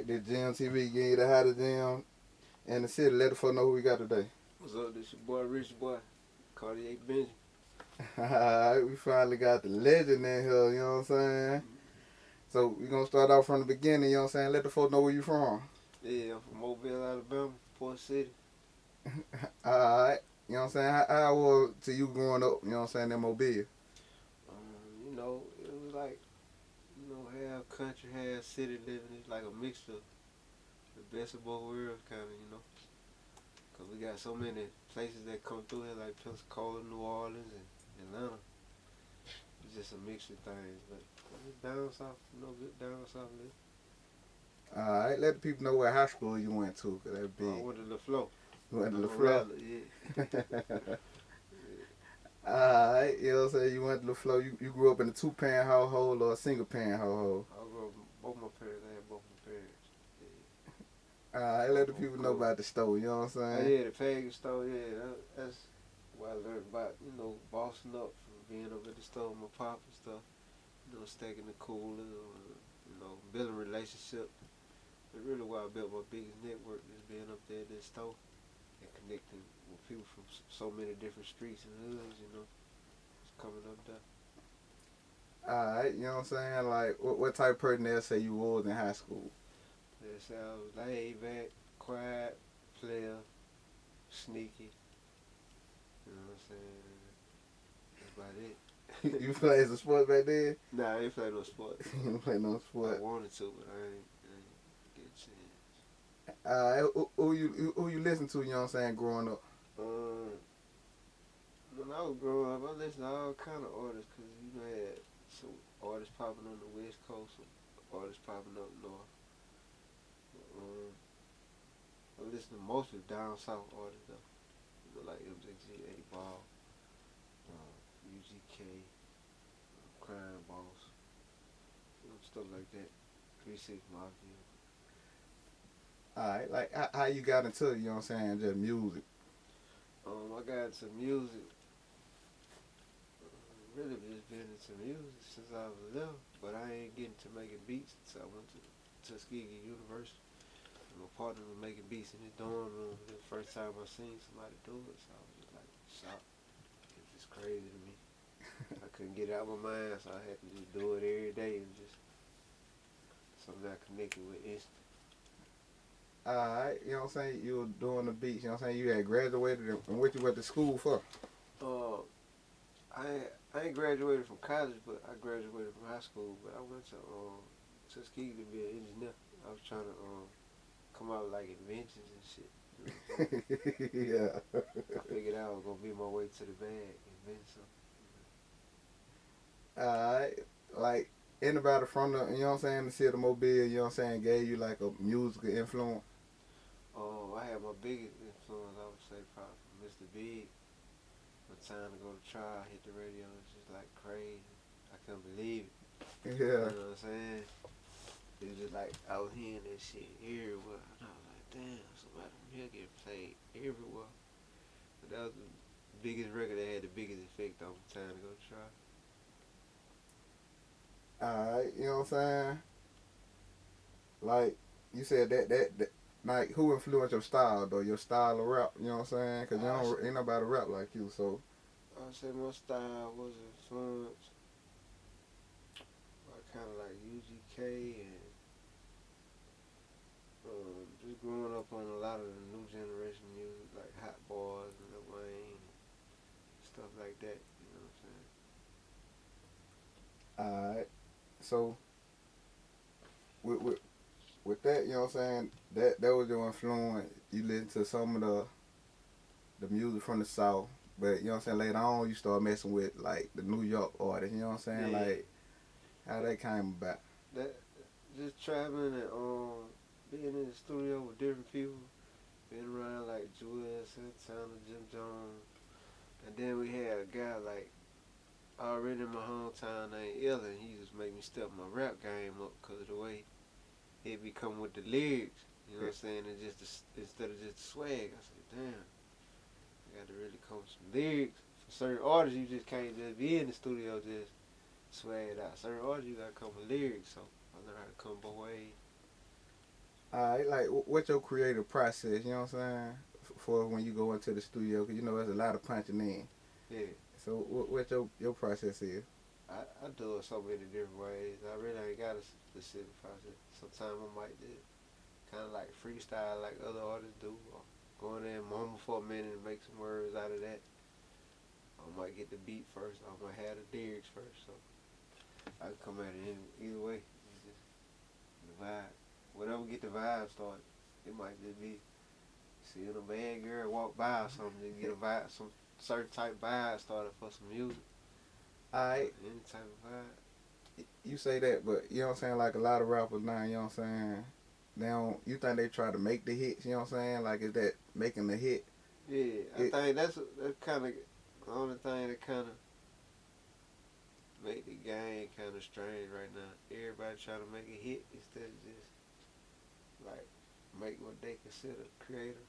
This Jam TV give you the hottest jam in the city. Let the folks know who we got today. What's up? This your boy Richboy, Cartier Benji. Alright, we finally got the legend in here, you know what I'm saying? So we gonna start off from the beginning, you know what I'm saying? Let the folks know where you from. Yeah, I'm from Mobile, Alabama, Port City. Alright, you know what I'm saying? How was to you growing up, you know what I'm saying, in Mobile? It was like, half country, half city living. It's like a mixture, the best of both worlds, kind of. Cause we got so many places that come through here, like Pensacola, New Orleans, and Atlanta. It's just a mixture of things, but it's down south, good down south living. Alright, let the people know what high school you went to, cause that's big. I went to LaFleur. You went to I'm LaFleur? Yeah. Alright, you know what I'm saying? You went to LaFleur. You grew up in a two-parent household or a single-parent household? I grew up, both my parents, I had both my parents. Alright, let the people know about the store, you know what I'm saying? Yeah, the pagan store, that's where I learned about, bossing up from being up at the store with my pop and stuff, stacking the coolers, building relationships. But really where I built my biggest network is being up there at this store and connecting with people from so many different streets and hoods, just coming up there. Alright, you know what I'm saying? Like, what type of person they'll say you was in high school? They say I was laid back, quiet, player, sneaky. You know what I'm saying? That's about it. You played some sports back then? Nah, I ain't play no sports. You didn't play no sport. I wanted to, but I ain't get a chance. Who you listen to, you know what I'm saying, growing up? When I was growing up, I listened to all kind of artists, because I had some artists popping on the West Coast, some artists popping up north. I listen to mostly down south artists though, like MJG, 8Ball, UGK, Crime Boss, stuff like that. 3-6 Mafia. Alright, like how you got into it, you know what I'm saying, just music? I got into music. Really just been into music since I was little, but I ain't getting to making beats until I went to Tuskegee University. My partner was making beats in his dorm room. The first time I seen somebody do it, so I was just like shocked. It was just crazy to me. I couldn't get it out of my mind, so I had to just do it every day and just something I connected with instant. Alright, you know what I'm saying, you were doing the beats, you know what I'm saying, you had graduated, and what you went to school for? I ain't graduated from college, but I graduated from high school. But I went to Tuskegee to be an engineer. I was trying to come out with like inventions and shit. Yeah. I figured I was gonna be my way to the bag, invent something. Alright, like anybody from the, you know what I'm saying, the city of Mobile, you know what I'm saying, gave you like a musical influence? I had my biggest influence, I would say, probably from Mr. Big. My time to go to trial, hit the radio, it's just like crazy. I couldn't believe it. Yeah. You know what I'm saying? It was just like I was hearing that shit everywhere, and I was like, damn, somebody from here getting played everywhere. But that was the biggest record that had the biggest effect on my time to go to trial. Alright, you know what I'm saying? Like, you said that like, who influenced your style, though? Your style of rap, you know what I'm saying? Because ain't nobody rap like you, so. I would say my style was influenced by kind of like UGK and just growing up on a lot of the new generation music, like Hot Boys and Lil Wayne, stuff like that, you know what I'm saying? Alright, so with that, you know what I'm saying, that was your influence. You listen to some of the music from the South, but you know what I'm saying, later on you start messing with like the New York artists, you know what I'm saying? Yeah. Like, how that came about? That just traveling and being in the studio with different people, being around like Joel Santana, Jim Jones, and then we had a guy like already in my hometown named Ellen. He just made me step my rap game up because of the way he'd be coming with the lyrics, you know what I'm saying, and just instead of just the swag. I said, damn, I got to really come with some lyrics. For certain artists, you just can't just be in the studio just swag it out. Certain artists, you got to come with lyrics, so I learned how to come both ways. Alright, like what's your creative process? You know what I'm saying? For when you go into the studio, cause you know there's a lot of punching in. Yeah. So what your process is? I do it so many different ways. I really ain't got a specific process. Sometimes I might just kind of like freestyle like other artists do, or go in there and mumble for a minute and make some words out of that. I might get the beat first. I might have the lyrics first. So I can come at it either way. It's just the vibe. Whatever get the vibe started. It might just be seeing a bad girl walk by or something to get a vibe, some certain type vibe started for some music. Alright, Any type of vibe. you say that, but you know what I'm saying? Like a lot of rappers now, you know what I'm saying? They don't. You think they try to make the hits? You know what I'm saying? Like is that making the hit? Yeah, I It, think that's kind of the only thing that kind of make the game kind of strange right now. Everybody trying to make a hit instead of just like make what they consider creative.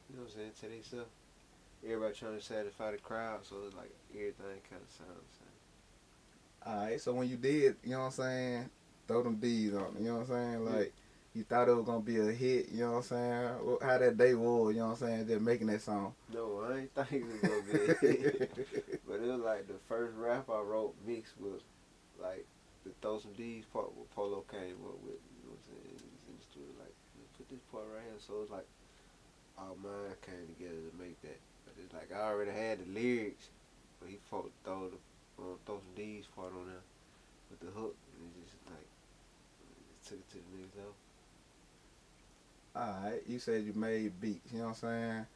You know what I'm saying? To themselves. Everybody trying to satisfy the crowd, so it's like everything kind of sounds the same. Alright, so when you did, you know what I'm saying? Throw them D's on it. You know what I'm saying? Yeah. Like you thought it was gonna be a hit. You know what I'm saying? How that day was. You know what I'm saying? Just making that song. No, I ain't think it was gonna be a hit, but it was like the first rap I wrote mixed with like the throw some D's part what Polo came up with. You know what I'm saying? He's in the studio like put this part right here, so it's like all mine came together to make that. But it's like I already had the lyrics, but he throw throw some D's part on there with the hook, and it just like it took it to the next level. Alright, you said you made beats. You know what I'm saying?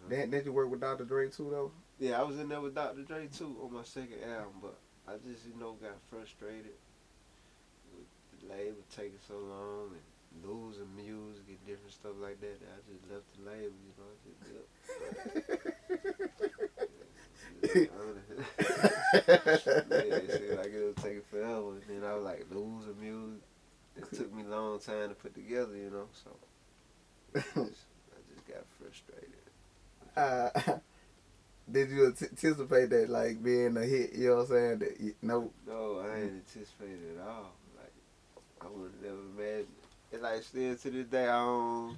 Uh-huh. Didn't you work with Dr.Dre too though? Yeah, I was in there with Dr.Dre too on my second album, but I just got frustrated with the label taking so long and losing music and different stuff like that. That I just left the label, you know. I just built. Just be honest. Yeah, it seemed like it was taking forever, and then I was like losing music. It took me a long time to put together, you know. So I just got frustrated. uh, did you anticipate that like being a hit? You know what I'm saying? No. No, I ain't anticipated at all. Like I would have never imagined. It's like still to this day I don't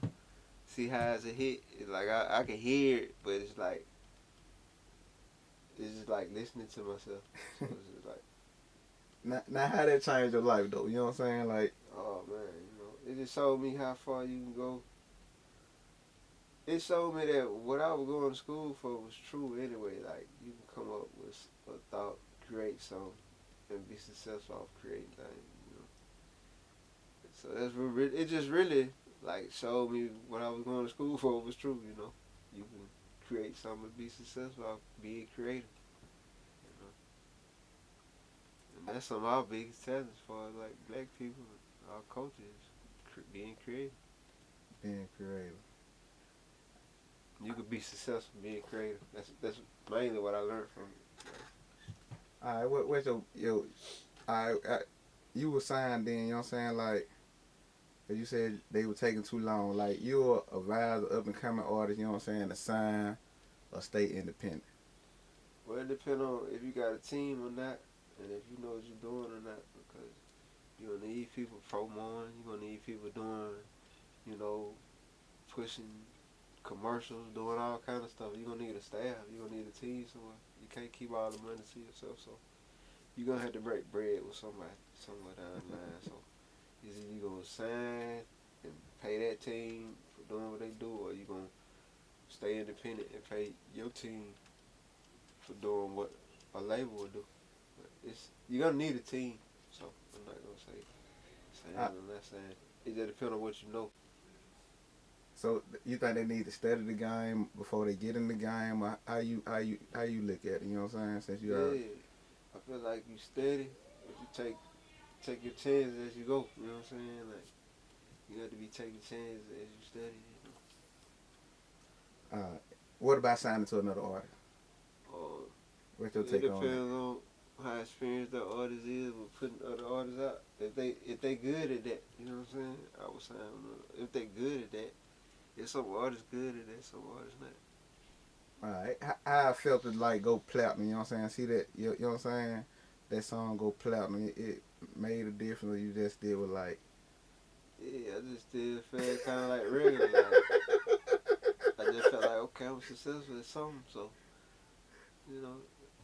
see how it's a hit. It's like I can hear it, but it's just like listening to myself. So it's just like, Now how that changed your life though? You know what I'm saying? Like, oh man, it just showed me how far you can go. It showed me that what I was going to school for was true anyway. Like you can come up with a thought, create something, and be successful off creating things. You know. So it just really like showed me what I was going to school for was true. You know, you can create something and be successful off being creative. You know, and that's some of our biggest talents for like black people, our culture is being creative. being creative. You could be successful being creative. That's mainly what I learned from it. Alright, what's your I you were signed then, you know what I'm saying? Like, as you said they were taking too long. Like, you're a rise up and coming artist, you know what I'm saying, to sign or stay independent. Well, it depends on if you got a team or not, and if you know what you're doing or not. Because you're gonna need people promoting. You're gonna need people doing, you know, pushing commercials, doing all kind of stuff. You're gonna need a staff. You're gonna need a team somewhere. You can't keep all the money to yourself. So you're gonna have to break bread with somebody somewhere down the line. So either you gonna sign and pay that team for doing what they do, or you gonna stay independent and pay your team for doing what a label would do. But you're gonna need a team. So I'm not gonna say saying Uh, or not saying. It just depends on what you know. so you think they need to study the game before they get in the game, or how you look at it? You know what I'm saying? Since you are, Yeah, I feel like you steady, but you take your chances as you go. You know what I'm saying? Like you have to be taking chances as you study. uh, what about signing to another artist? Uh, What's your it take on that? depends on how experienced the artist is with putting other artists out. If they good at that, you know what I'm saying? I would sign them. If they good at that, if some artists good at that, some artists not. Alright, how I felt to like go platinum, you know what I'm saying? See that, you know what I'm saying? That song go platinum, it made a difference. Or you just did with like Yeah, I just still felt kind of like regular. Like I just felt like okay, I'm successful at something. So you know,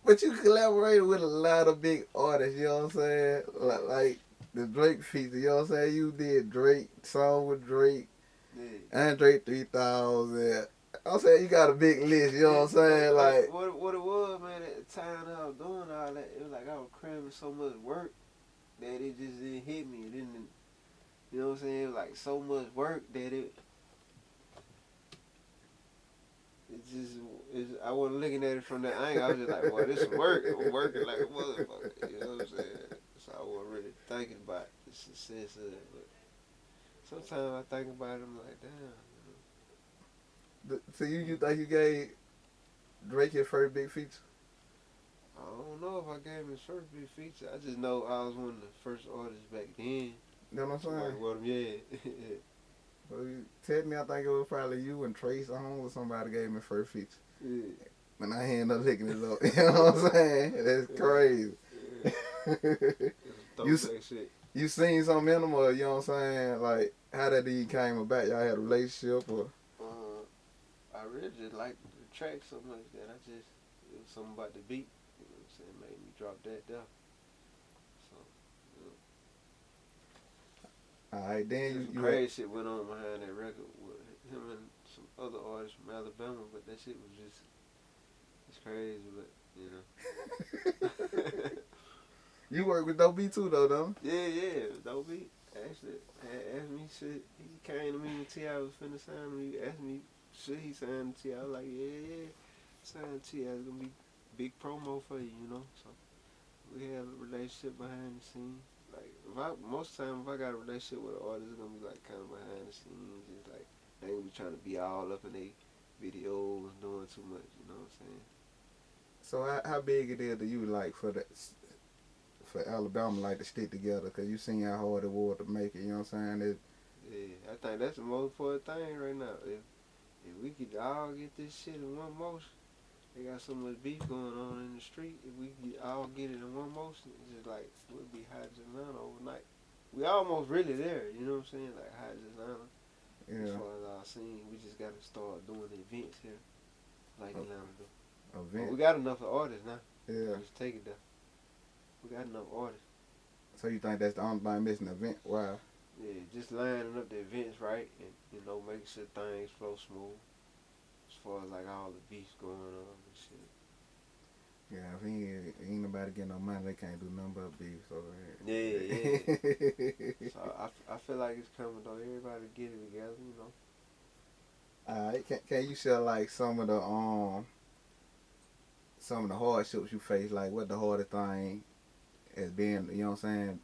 But you collaborated with a lot of big artists, you know what I'm saying? Like the Drake feature, you know what I'm saying? You did Drake, song with Drake, yeah. Andre 3000. I'm saying you got a big list, you know what I'm saying? But Like, what it was, man, at the time that I was doing all that, it was like I was cramming so much work that it just didn't hit me. It didn't, you know what I'm saying? It was like so much work that it just, I wasn't looking at it from that angle. I was just like, boy, this some work. I'm working like a motherfucker. You know what I'm saying? So I wasn't really thinking about the success of it. But sometimes I think about it, I'm like, damn. so you think you gave Drake your first big feature? I don't know if I gave him his first big feature. I just know I was one of the first artists back then You know what I'm to work saying? with him. Yeah. So you tell me, I think it was probably you and Trace Songz or somebody gave me first feature. Yeah. And I ended up picking it up. You know what I'm saying? That's crazy. Yeah. It's you throwback shit. you seen some minimal, you know what I'm saying? Like how that even came about. Y'all had a relationship or I really just liked the track so much that it was something about the beat, you know what I'm saying, made me drop that down. So, you know, alright, then there's some you had crazy shit went on behind that record with him and some other artists from Alabama, but that shit was just, it's crazy, but, you know. you work with Dope B too though, don't Yeah, Dope B actually had asked me shit. He came to me when T.I. was finna sign me. He asked me should he sign T.I. I was like, yeah, sign T.I. It's gonna be big promo for you, you know. So we had a relationship behind the scenes. Like most time if I got a relationship with an artist, it's gonna be like kind of behind the scenes. It's like they ain't gonna be trying to be all up in they videos doing too much. You know what I'm saying? So how big it is to you like for Alabama like to stick together? Cause you seen how hard it was to make it. You know what I'm saying? Yeah, I think that's the most important thing right now. If we could all get this shit in one motion, they got so much beef going on in the street. If we could all get it in one motion, it's just like we'll be hot as Atlanta overnight. We almost really there, you know what I'm saying? Like hot as Atlanta. As Yeah. far as our scene, we just gotta start doing events here, like Atlanta do. But Event. we got enough artists now. Yeah. Just take it there. We got enough artists. So you think that's the only thing missing? Event? Wow. Yeah, just lining up the events right, and making sure things flow smooth. As far as like all the beefs going on and shit. Yeah, if ain't nobody getting no money, they can't do nothing but beef. So Yeah. So I feel like it's coming though. Everybody get it together, you know. Alright, can you share like some of the hardships you face? Like what the hardest thing as being, you know what I'm saying,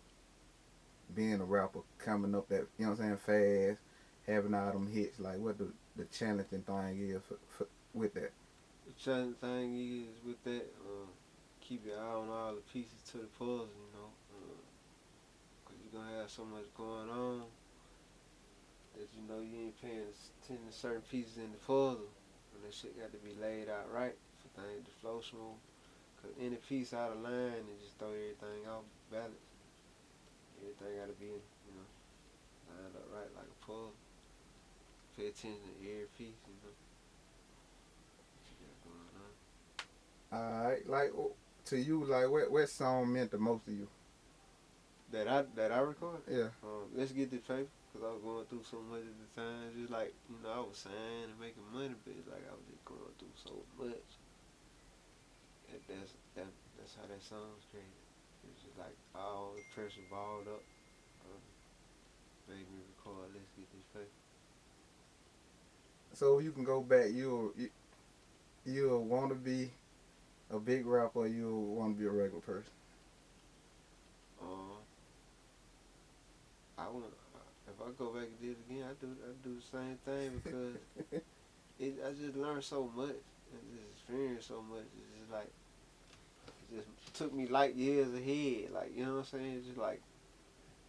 being a rapper, coming up that, you know what I'm saying, fast, having all them hits. Like what the challenging thing is with that. The challenging thing is with that, keep your eye on all the pieces to the puzzle, you know. Cause you're gonna have so much going on that you ain't paying attention to certain pieces in the puzzle. And that shit got to be laid out right for things to flow smooth. Cause any piece out of line and just throw everything off balance. Everything got to be, lined up right like a puzzle. Pay attention to every piece, what you got going on. Alright, like to you, like what song meant the most to you? That I recorded? Yeah. Let's Get This Paper. Cause I was going through so much at the time. Just like, I was saying and making money, but it's like I was just going through so much. That's how that song's created. It's just like all the pressure balled up. Made me record Let's Get This Paper. So if you can go back, you'll want to be a big rapper, or you'll want to be a regular person. Um, I want. If I go back and do it again, I do the same thing because I just learned so much and just experienced so much. It's just like it just took me light years ahead. Like you know what I'm saying? It's just like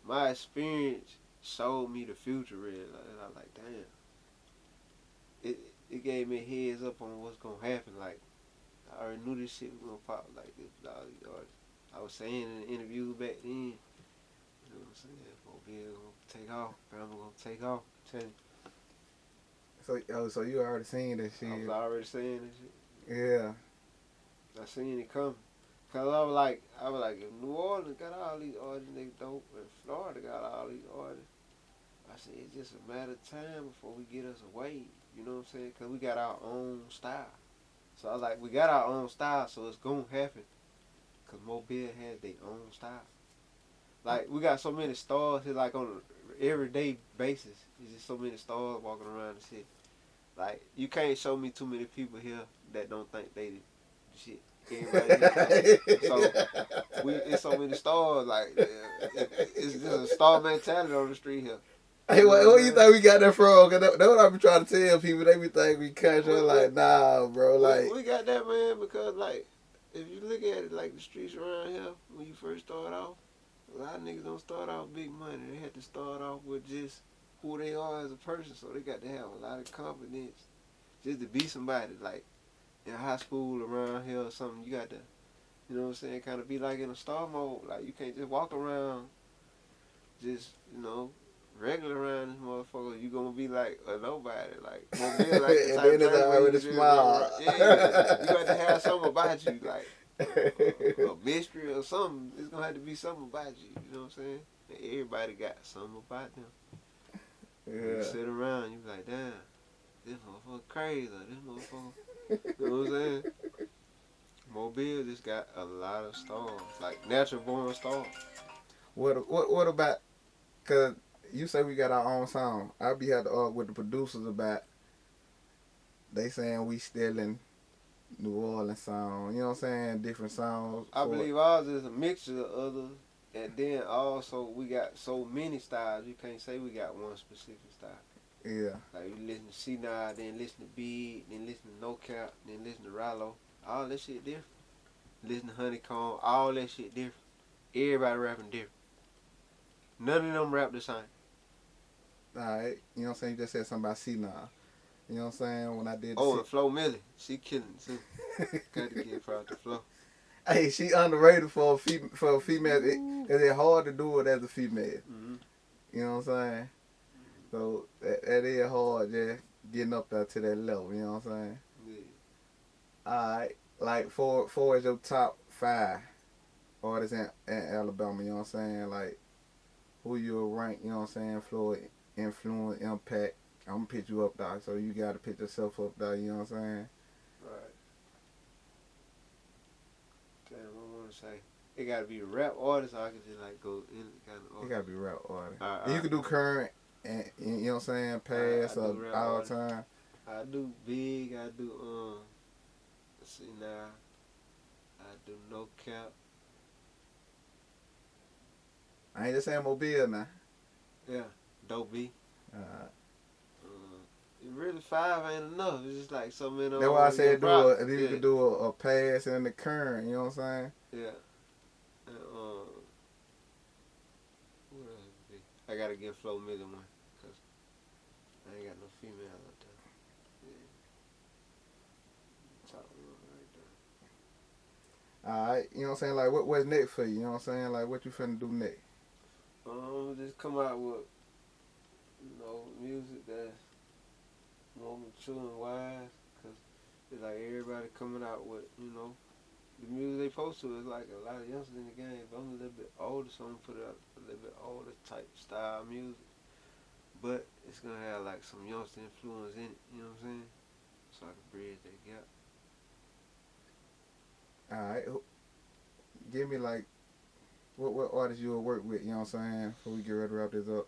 my experience showed me the future. Really, and I'm like, damn. It gave me a heads up on what's gonna happen. Like I already knew this shit was gonna pop like this with all these artists. I was saying in the interview back then. You know what I'm saying? Mobile gonna take off. Bama gonna take off. Tell you. So you already seen that I was shit? already saying this shit. Yeah. I seen it coming. Cause I was like, if New Orleans got all these artists, they dope, and Florida got all these artists. I said, it's just a matter of time before we get us a wave. You know what I'm saying? Cause we got our own style. So I was like, we got our own style, so it's gonna happen. Cause Mobile has their own style. Like we got so many stars here, like on an everyday basis. There's just so many stars walking around the city. Like you can't show me too many people here that don't think they the shit. Everybody here. So it's so many stars. Like it's just a star mentality on the street here. Hey, You know where what you I'm think we got that from? Cause that's what I be trying to tell people. They be think we country. I'm like, nah, bro. Like, we got that, man, because like if you look at it, like the streets around here when you first start off, a lot of niggas don't start off big money. They had to start off with just who they are as a person, so they got to have a lot of confidence just to be somebody. Like in high school around here or something, you got to, you know what I'm saying, kind of be like in a star mode. Like you can't just walk around just, regular around this motherfucker. You gonna be like a nobody. Like Mobile, like the and type then of it's person where you already can just run around. small. Yeah, you got to have something about you, like a mystery or something. It's gonna have to be something about you. You know what I'm saying? And everybody got something about them. When you Yeah. sit around, you be like, damn, this motherfucker crazy. This motherfucker. You know what I'm saying? Mobile just got a lot of stars, like natural born stars. What about? Cause you say we got our own song. I be had to argue with the producers about. They saying we stealing New Orleans song. You know what I'm saying? Different songs I for. believe ours is a mixture of others, and then also we got so many styles. You can't say we got one specific style. Yeah. Like you listen to C9, then listen to Big, then listen to No Cap, then listen to Rallo. All that shit different. Listen to Honeykomb, all that shit different. Everybody rapping different. None of them rap the same. Alright. You know what I'm saying? You just said something about C9. You know what I'm saying? When I did the Oh, and Flo Millie, she killing too. Got to give proud to Flo. Hey, she underrated for a female. It's hard to do it as a female. Mm-hmm. You know what I'm saying? So that is hard, just getting up there to that level. You know what I'm saying? Yeah. Alright, like four is your top 5 artists in Alabama. You know what I'm saying? Like who you'll rank. You know what I'm saying? Influence, impact. I'm gonna pitch you up, dog. So you gotta pitch yourself up, dog. You know what I'm saying? Right. Damn, I want to say it got to be a rap artist, or I could just like go any kind of You artist. gotta be rap artist. I, You can do current and you know what I'm saying, I past do or rap all artist. time. I do Big. I do let's see now. I do No Cap. I ain't just saying Mobile now. Yeah, Dope B. Uh, Really 5 ain't enough. It's just like so many. that's why I said you yeah. could do a past and the current. You know what I'm saying? Yeah. And, what else would be? I gotta give Flo Millie one, cause I ain't got no female out there. Yeah. Top one right there. Alright, you know what I'm saying? Like what's next for you? You know what I'm saying? Like what you finna do next? Just come out with, music that's more mature and wise, cause it's like everybody coming out with, the music they post to is like a lot of youngsters in the game. But I'm a little bit older, so I'm gonna put out a little bit older type style music. But it's gonna have like some youngster influence in it, you know what I'm saying? So I can bridge that gap. Alright, give me like what artists you will work with. You know what I'm saying? Before we get ready to wrap this up,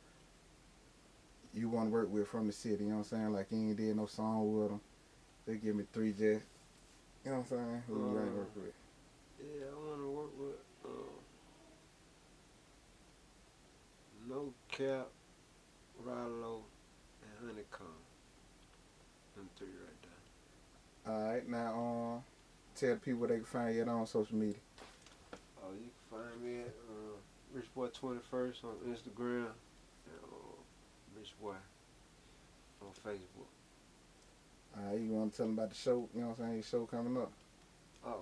you want to work with from the city. You know what I'm saying? Like you ain't did no song with them. They give me 3 just. You know what I'm saying? Who you ain't work with? Yeah, I wanna work with No Cap, Rallo, and Honeykomb. Them 3 right there. Alright, now tell the people they can find you on social media. Oh, you can find me at Richboy21st on Instagram and Richboy on Facebook. Alright, you want to tell them about the show? You know what I'm saying? Your show coming up. Oh,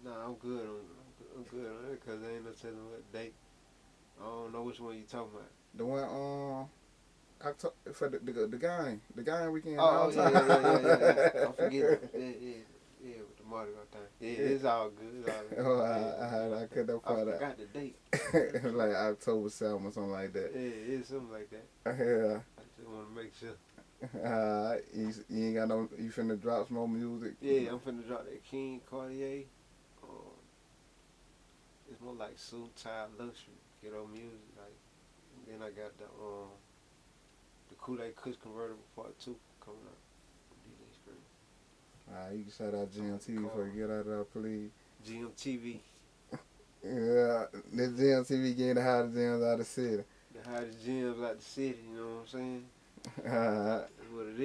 nah, I'm good I'm good on it because I ain't no telling what date. I don't know which one you talking about. The one for the game weekend Oh, all the yeah, yeah, yeah, yeah, yeah, yeah. I'm time. forgetting. Yeah, with the Mardi Gras thing. Yeah, it's all good. It's all good. Oh, Yeah. I cut that I part out. forgot the date. Like October 7th or something like that. Yeah, it's something like that. Yeah. I just want to make sure. You ain't got no. You finna drop some more music. Yeah, I'm finna drop that King Cartier. Um, it's more like suit tie luxury, ghetto music. Like, and then I got the Kool-Aid Kush convertible part 2 coming up. DJ Screen. You can shout out GMTV before you get out of there, please. GMTV, Yeah, this GMTV getting the hottest gems out of the city. the hottest gems out the city. You know what I'm saying? Alright. That's what it is.